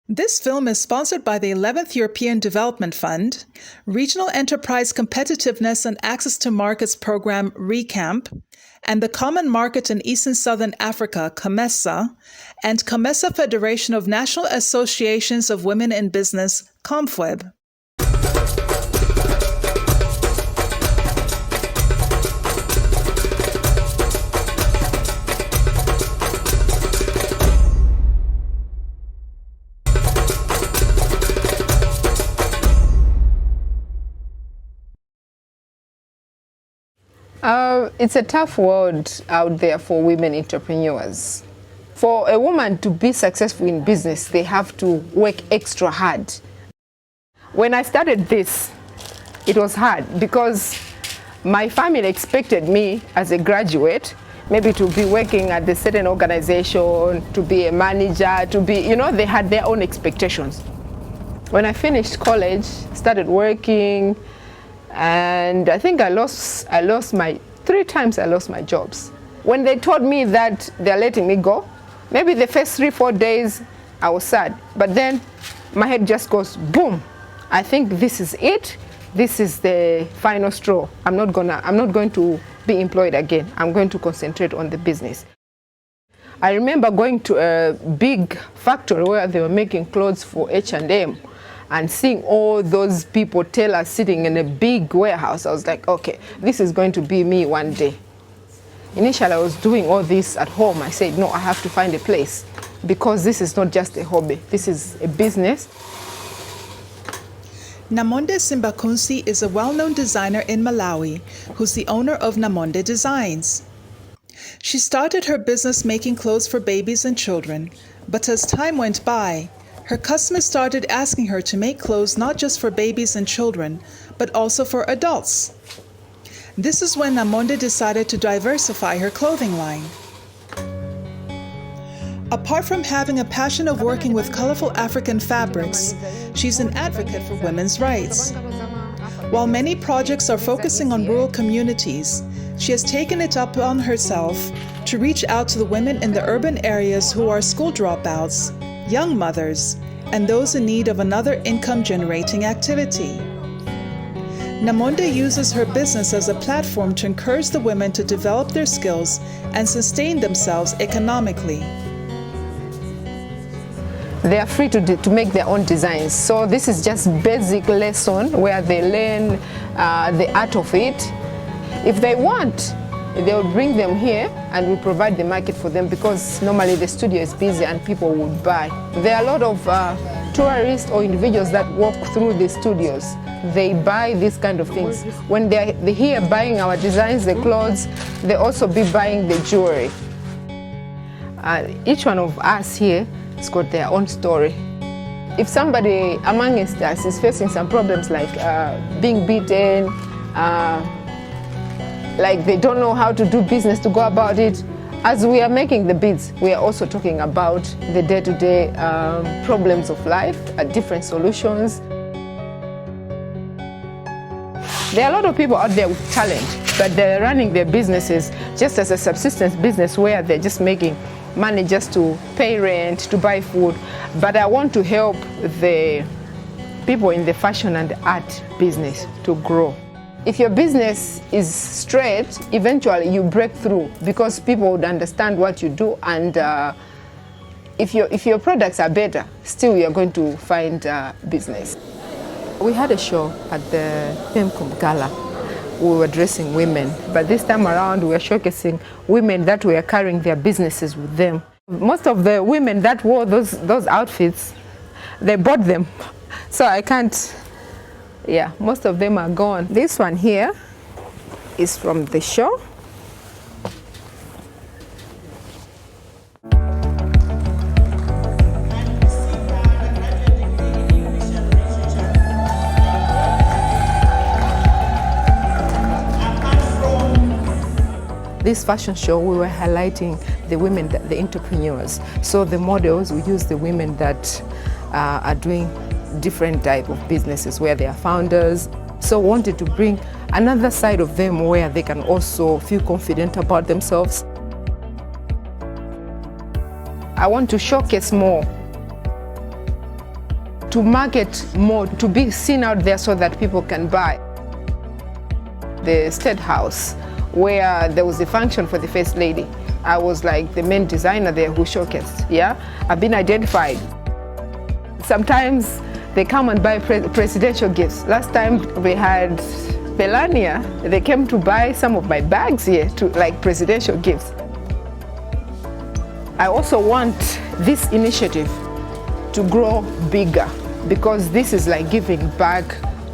This film is sponsored by the 11th European Development Fund, Regional Enterprise Competitiveness and Access to Markets Program RECAMP, and the Common Market in East and Southern Africa, COMESA, and COMESA Federation of National Associations of Women in Business, COMFWEB. It's a tough world out there for women entrepreneurs. For a woman to be successful in business, they have to work extra hard. When I started this, it was hard because my family expected me as a graduate maybe to be working at a certain organization, to be a manager, to be, they had their own expectations. When I finished college, started working, and I think three times I lost my jobs. When they told me that they're letting me go, maybe the first 3-4 days I was sad, but then my head just goes boom. I think this is it. This is the final straw. I'm not going to be employed again. I'm going to concentrate on the business. I remember going to a big factory where they were making clothes for H&M. And seeing all those people, tailors sitting in a big warehouse, I was like, okay, this is going to be me one day. Initially, I was doing all this at home. I said, no, I have to find a place because this is not just a hobby. This is a business. Nomonde Sambakunsi is a well-known designer in Malawi who's the owner of Nomonde Designs. She started her business making clothes for babies and children, but as time went by, her customers started asking her to make clothes not just for babies and children, but also for adults. This is when Nomonde decided to diversify her clothing line. Apart from having a passion of working with colorful African fabrics, she's an advocate for women's rights. While many projects are focusing on rural communities, she has taken it upon herself to reach out to the women in the urban areas who are school dropouts, young mothers, and those in need of another income-generating activity. Nomonde uses her business as a platform to encourage the women to develop their skills and sustain themselves economically. They are free to make their own designs. So this is just basic lesson where they learn the art of it. If they want, they will bring them here and we provide the market for them because normally the studio is busy and people would buy. There are a lot of tourists or individuals that walk through the studios. They buy these kind of things. When they're here buying our designs, the clothes, they also be buying the jewelry. Each one of us here has got their own story. If somebody amongst us is facing some problems like being beaten, like they don't know how to do business to go about it, as we are making the beads, we are also talking about the day-to-day problems of life, different solutions. There are a lot of people out there with talent, but they're running their businesses just as a subsistence business where they're just making money just to pay rent, to buy food. But I want to help the people in the fashion and art business to grow. If your business is straight, eventually you break through because people would understand what you do, and if your products are better, still you're going to find business. We had a show at the PEMCOM Gala. We were dressing women, but this time around we were showcasing women that were carrying their businesses with them. Most of the women that wore those outfits, they bought them, so I can't. Yeah, most of them are gone. This one here is from the show. This fashion show, we were highlighting the women, the entrepreneurs. So the models, we use the women that are doing different type of businesses where they are founders. So wanted to bring another side of them where they can also feel confident about themselves. I want to showcase more to market more, to be seen out there so that people can buy. The State House, where there was a function for the First Lady, I was like the main designer there who showcased. Yeah, I've been identified. Sometimes they come and buy presidential gifts. Last time we had Melania, they came to buy some of my bags here, to like presidential gifts. I also want this initiative to grow bigger, because this is like giving back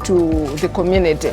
to the community.